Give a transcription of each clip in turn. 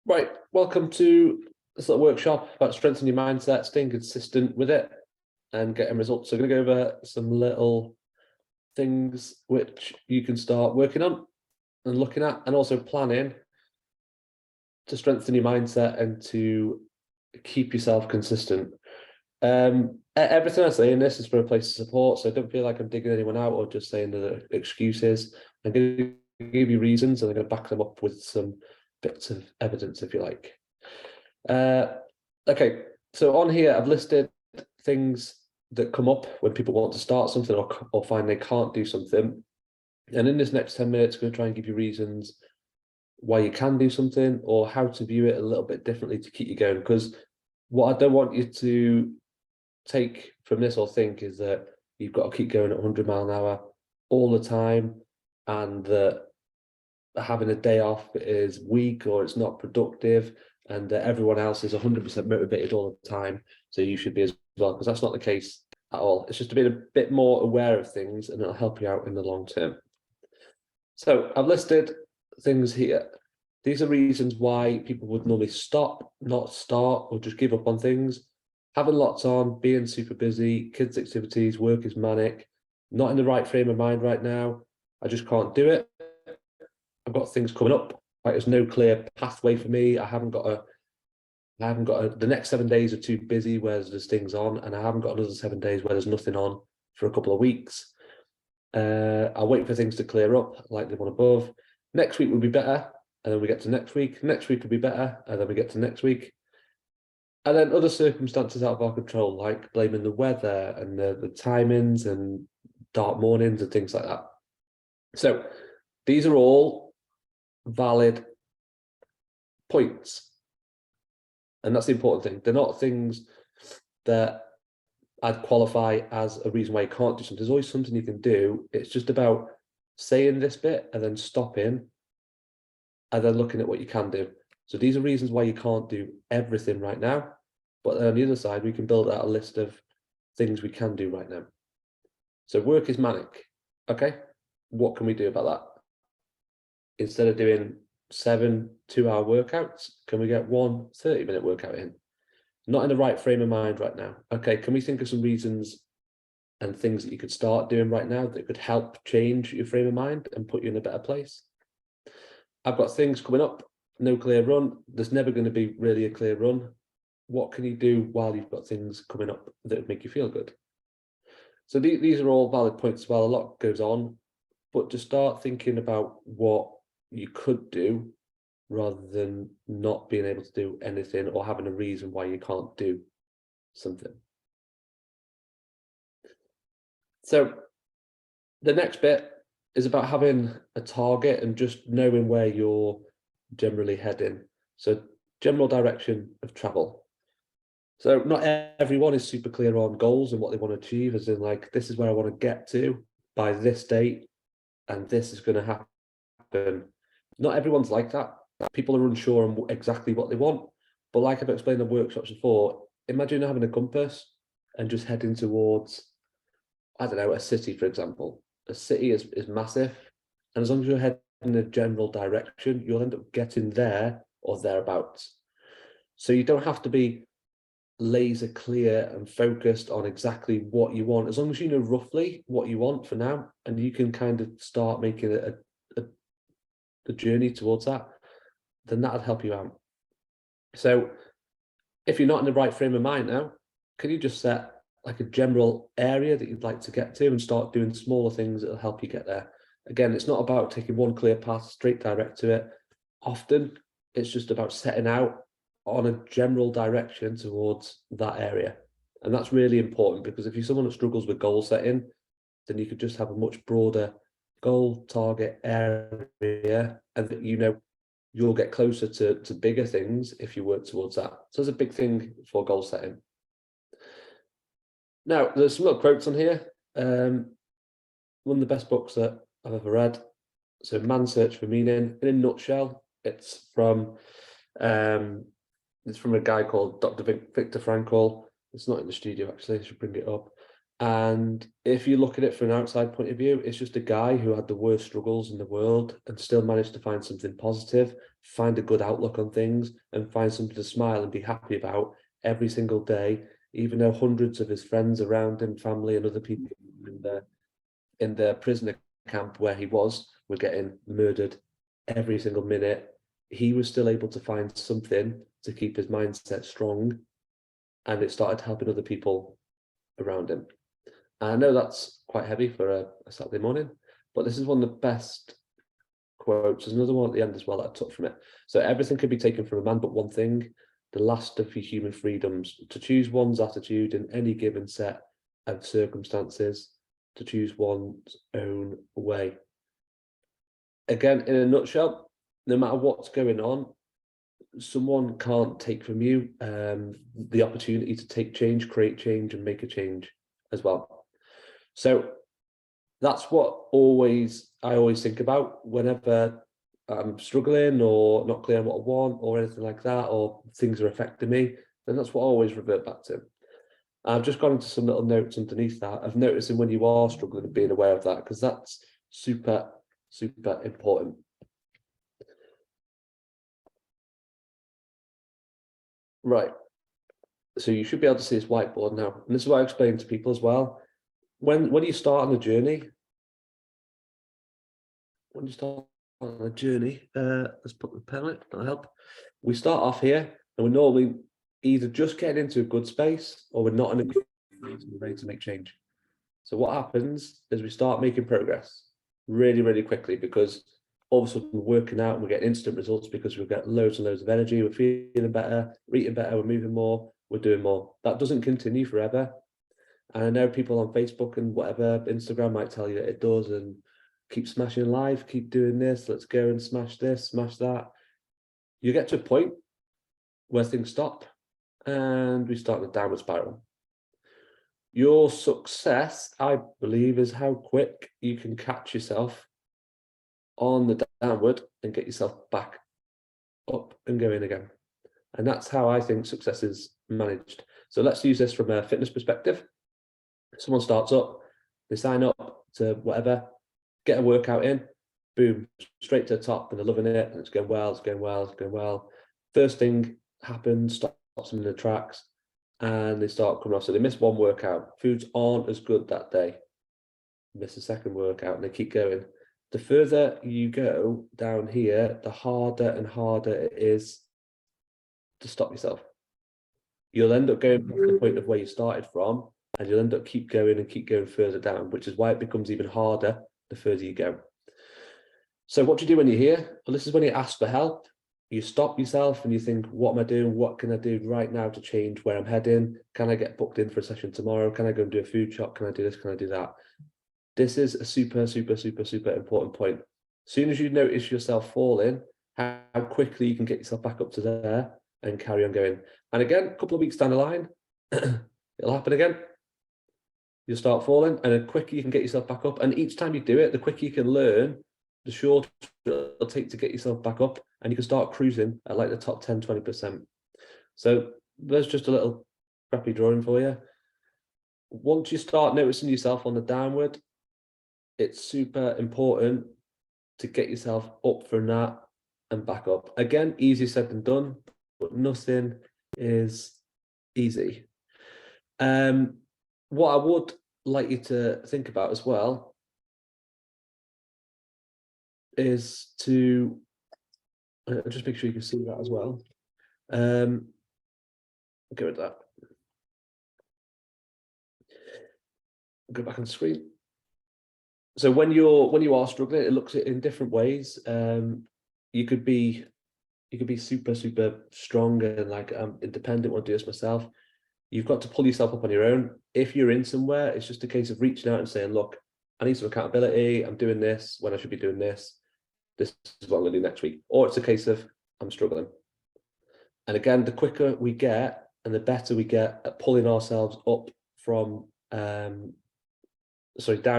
Right, welcome to this little workshop about strengthening your mindset, staying consistent with it, and getting results. So I'm going to go over some little things which you can start working on and looking at, and also planning to strengthen your mindset and to keep yourself consistent. Everything I say in this is for a place of support, so don't feel like I'm digging anyone out or just saying the excuses. I'm going to give you reasons, and I'm going to back them up with some bits of evidence, if you like. Okay, so on here I've listed things that come up when people want to start something or find they can't do something. And in this next 10 minutes, I'm going to try and give you reasons why you can do something or how to view it a little bit differently to keep you going. Because what I don't want you to take from this or think is that you've got to keep going at 100 miles an hour all the time, and that having a day off is weak or it's not productive, and everyone else is 100% motivated all the time, so you should be as well, because that's not the case at all. It's just to be a bit more aware of things, and it'll help you out in the long term. So I've listed things here. These are reasons why people would normally stop, not start, or just give up on things. Having lots on, being super busy, kids' activities, work is manic, not in the right frame of mind right now, I just can't do it. I've got things coming up. Like, there's no clear pathway for me. I haven't got the next 7 days are too busy where there's things on, and I haven't got another 7 days where there's nothing on for a couple of weeks. I'll wait for things to clear up, like the one above. Next week will be better, and then we get to next week. Next week will be better, and then we get to next week. And then other circumstances out of our control, like blaming the weather and the timings and dark mornings and things like that. So these are all valid points, and that's the important thing. They're not things that I'd qualify as a reason why you can't do something. There's always something you can do. It's just about saying this bit and then stopping and then looking at what you can do. So these are reasons why you can't do everything right now, but then on the other side, we can build out a list of things we can do right now. So work is manic. Okay, what can we do about that? Instead of doing 7 2-hour workouts, can we get 1 30-minute workout in? Not in the right frame of mind right now. Okay, can we think of some reasons and things that you could start doing right now that could help change your frame of mind and put you in a better place? I've got things coming up, no clear run. There's never going to be really a clear run. What can you do while you've got things coming up that would make you feel good? So these are all valid points as well. A lot goes on, but to start thinking about what you could do rather than not being able to do anything or having a reason why you can't do something. So the next bit is about having a target and just knowing where you're generally heading. So general direction of travel. So not everyone is super clear on goals and what they want to achieve, as in like, this is where I want to get to by this date, and this is going to happen. Not everyone's like that. People are unsure on exactly what they want. But like I've explained in workshops before, imagine having a compass and just heading towards, I don't know, a city, for example. A city is massive. And as long as you're heading in a general direction, you'll end up getting there or thereabouts. So you don't have to be laser clear and focused on exactly what you want, as long as you know roughly what you want for now, and you can kind of start making the journey towards that, then that'll help you out. So if you're not in the right frame of mind now, can you just set like a general area that you'd like to get to and start doing smaller things that'll help you get there? Again, it's not about taking one clear path straight direct to it. Often it's just about setting out on a general direction towards that area. And that's really important, because if you're someone that struggles with goal setting, then you could just have a much broader goal target area, and that you'll get closer to bigger things if you work towards that. So there's a big thing for goal setting. Now, there's some little quotes on here. One of the best books that I've ever read. So Man's Search for Meaning. In a nutshell, it's from a guy called Dr. Viktor Frankl. It's not in the studio, actually. I should bring it up. And if you look at it from an outside point of view, it's just a guy who had the worst struggles in the world and still managed to find something positive, find a good outlook on things, and find something to smile and be happy about every single day, even though hundreds of his friends around him, family, and other people in the prisoner camp where he was were getting murdered every single minute. He was still able to find something to keep his mindset strong, and it started helping other people around him. I know that's quite heavy for a Saturday morning, but this is one of the best quotes. There's another one at the end as well that I took from it. So everything can be taken from a man, but one thing, the last of your human freedoms, to choose one's attitude in any given set of circumstances, to choose one's own way. Again, in a nutshell, no matter what's going on, someone can't take from you the opportunity to take change, create change, and make a change as well. So that's what I always think about whenever I'm struggling or not clear on what I want or anything like that, or things are affecting me, then that's what I always revert back to. I've just gone into some little notes underneath that of noticing when you are struggling and being aware of that, because that's super, super important. Right. So you should be able to see this whiteboard now. And this is what I explain to people as well. When you start on the journey, let's put the pen on it, that'll help. We start off here and we're normally either just getting into a good space or we're not in a good space and we're ready to make change. So what happens is we start making progress really, really quickly, because all of a sudden we're working out and we get instant results because we've got loads and loads of energy, we're feeling better, we're eating better, we're moving more, we're doing more. That doesn't continue forever. And I know people on Facebook and whatever, Instagram might tell you that it does, and keep smashing life, keep doing this, let's go and smash this, smash that. You get to a point where things stop and we start the downward spiral. Your success, I believe, is how quick you can catch yourself on the downward and get yourself back up and going again. And that's how I think success is managed. So let's use this from a fitness perspective. Someone starts up, they sign up to whatever, get a workout in, boom, straight to the top, and they're loving it, and it's going well, it's going well, it's going well. First thing happens, stops them in the tracks, and they start coming off. So they miss one workout, foods aren't as good that day, miss a second workout, and they keep going. The further you go down here, the harder and harder it is to stop yourself. You'll end up going back to the point of where you started from, and you'll end up keep going further down, which is why it becomes even harder the further you go. So what do you do when you're here? Well, this is when you ask for help. You stop yourself and you think, what am I doing? What can I do right now to change where I'm heading? Can I get booked in for a session tomorrow? Can I go and do a food shop? Can I do this? Can I do that? This is a super, super, super, super important point. As soon as you notice yourself falling, how quickly you can get yourself back up to there and carry on going. And again, a couple of weeks down the line, it'll happen again. You'll start falling, and the quicker you can get yourself back up. And each time you do it, the quicker you can learn, the shorter it'll take to get yourself back up, and you can start cruising at like the top 10, 20%. So there's just a little crappy drawing for you. Once you start noticing yourself on the downward, it's super important to get yourself up from that and back up. Again, easier said than done, but nothing is easy. What I would like you to think about as well is to just make sure you can see that as well. Go with that. Go back on the screen. So when you are struggling, it looks in different ways. You could be super, super strong and like I'm independent, want to do this myself. You've got to pull yourself up on your own. If you're in somewhere, it's just a case of reaching out and saying, look, I need some accountability. I'm doing this when I should be doing this. This is what I'm going to do next week. Or it's a case of I'm struggling. And again, the quicker we get and the better we get at pulling ourselves up from down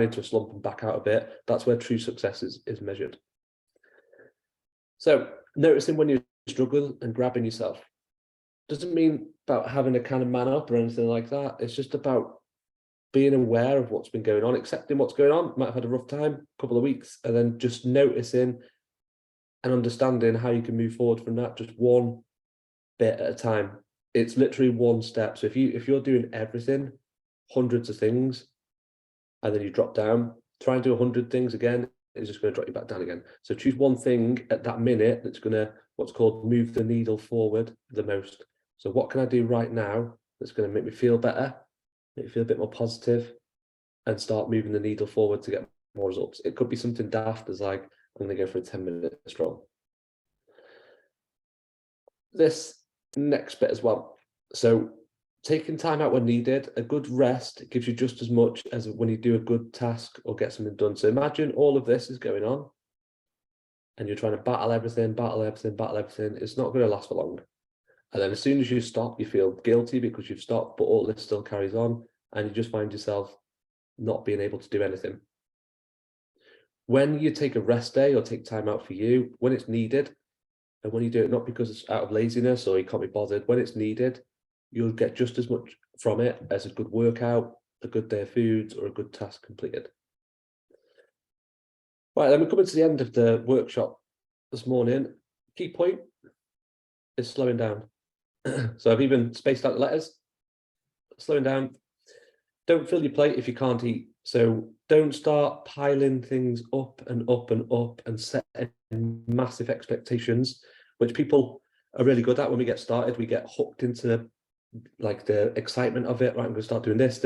into a slump and back out a bit, that's where true success is measured. So noticing when you struggle and grabbing yourself doesn't mean about having a kind of man up or anything like that. It's just about being aware of what's been going on, accepting what's going on. Might have had a rough time, a couple of weeks, and then just noticing and understanding how you can move forward from that, just one bit at a time. It's literally one step. So if you're doing everything, hundreds of things, and then you drop down, try and do 100 things again, it's just going to drop you back down again. So choose one thing at that minute that's going to, what's called, move the needle forward the most. So what can I do right now that's going to make me feel better, make me feel a bit more positive, and start moving the needle forward to get more results? It could be something daft as like, I'm going to go for a 10-minute stroll. This next bit as well. So taking time out when needed, a good rest gives you just as much as when you do a good task or get something done. So imagine all of this is going on and you're trying to battle everything. It's not going to last for long. And then as soon as you stop, you feel guilty because you've stopped, but all this still carries on and you just find yourself not being able to do anything. When you take a rest day or take time out for you, when it's needed, and when you do it not because it's out of laziness or you can't be bothered, when it's needed, you'll get just as much from it as a good workout, a good day of foods, or a good task completed. Right, then we're coming to the end of the workshop this morning. Key point is slowing down. So I've even spaced out the letters. Slowing down. Don't fill your plate if you can't eat. So don't start piling things up and up and up and setting massive expectations, which people are really good at when we get started. We get hooked into like the excitement of it. Right, I'm going to start doing this.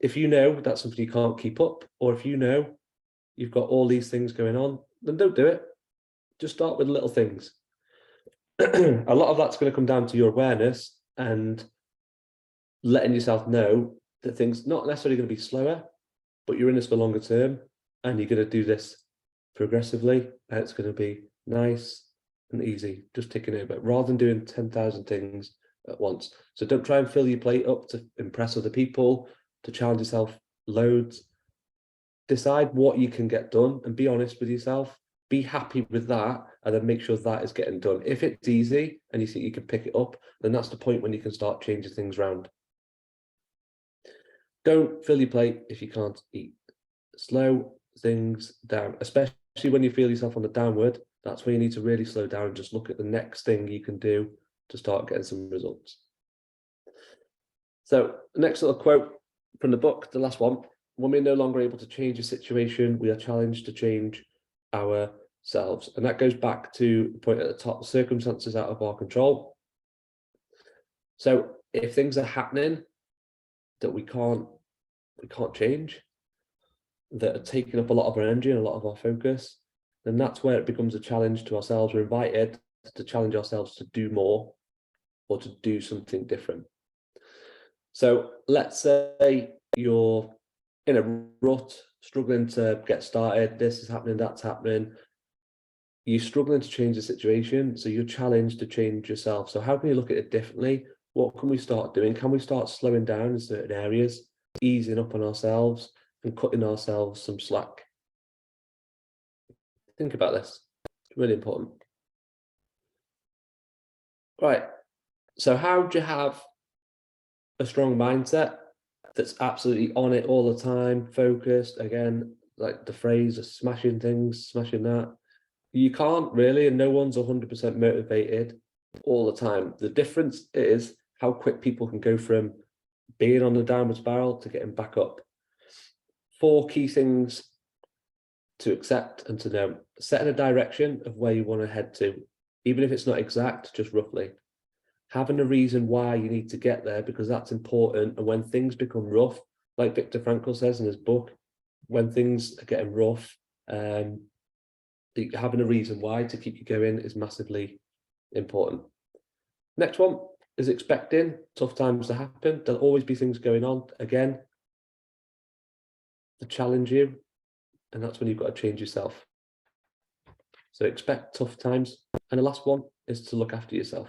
If you know that's something you can't keep up, or if you know you've got all these things going on, then don't do it. Just start with little things. A lot of that's going to come down to your awareness and letting yourself know that things not necessarily going to be slower, but you're in this for longer term and you're going to do this progressively, and it's going to be nice and easy, just ticking over rather than doing 10,000 things at once. So don't try and fill your plate up to impress other people, to challenge yourself loads. Decide what you can get done and be honest with yourself. Be happy with that and then make sure that is getting done. If it's easy and you think you can pick it up, then that's the point when you can start changing things around. Don't fill your plate if you can't eat. Slow things down, especially when you feel yourself on the downward. That's when you need to really slow down and just look at the next thing you can do to start getting some results. So the next little quote from the book, the last one: when we're no longer able to change a situation, we are challenged to change ourselves. And that goes back to the point at the top, circumstances out of our control. So if things are happening that we can't change, that are taking up a lot of our energy and a lot of our focus, then that's where it becomes a challenge to ourselves. We're invited to challenge ourselves to do more or to do something different. So let's say you're in a rut, struggling to get started, this is happening, that's happening. You're struggling to change the situation, so you're challenged to change yourself. So how can you look at it differently? What can we start doing? Can we start slowing down in certain areas, easing up on ourselves and cutting ourselves some slack? Think about this. It's really important. Right. So how do you have a strong mindset that's absolutely on it all the time, focused? Again, like the phrase of smashing things, smashing that. You can't really, and no one's 100% motivated all the time. The difference is how quick people can go from being on the downward spiral to getting back up. 4 key things to accept and to know: setting a direction of where you want to head to, even if it's not exact, just roughly. Having a reason why you need to get there, because that's important. And when things become rough, like Viktor Frankl says in his book, when things are getting rough, having a reason why to keep you going is massively important. Next one is expecting tough times to happen. There'll always be things going on, again, to challenge you, and that's when you've got to change yourself. So expect tough times. And the last one is to look after yourself.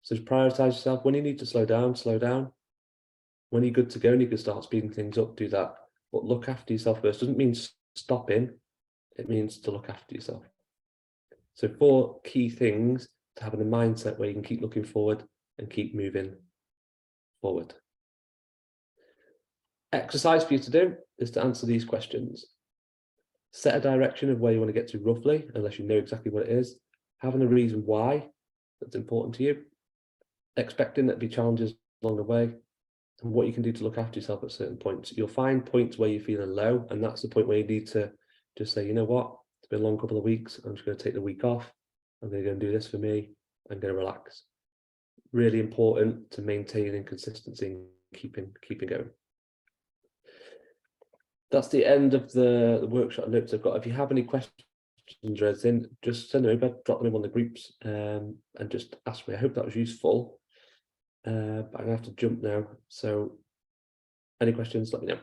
So just prioritize yourself. When you need to slow down, slow down. When you're good to go and you can start speeding things up, do that. But look after yourself first. Doesn't mean stopping. It means to look after yourself. So 4 key things to having a mindset where you can keep looking forward and keep moving forward. Exercise for you to do is to answer these questions. Set a direction of where you want to get to roughly, unless you know exactly what it is. Having a reason why that's important to you. Expecting there'll be challenges along the way, and what you can do to look after yourself at certain points. You'll find points where you're feeling low, and that's the point where you need to just say, you know what, it's been a long couple of weeks. I'm just going to take the week off. I'm going to go and do this for me. I'm going to relax. Really important to maintaining consistency and keeping going. That's the end of the workshop notes I've got. If you have any questions or anything, just send them over, drop them in on the groups, and just ask me. I hope that was useful. But I'm gonna have to jump now. So any questions, let me know.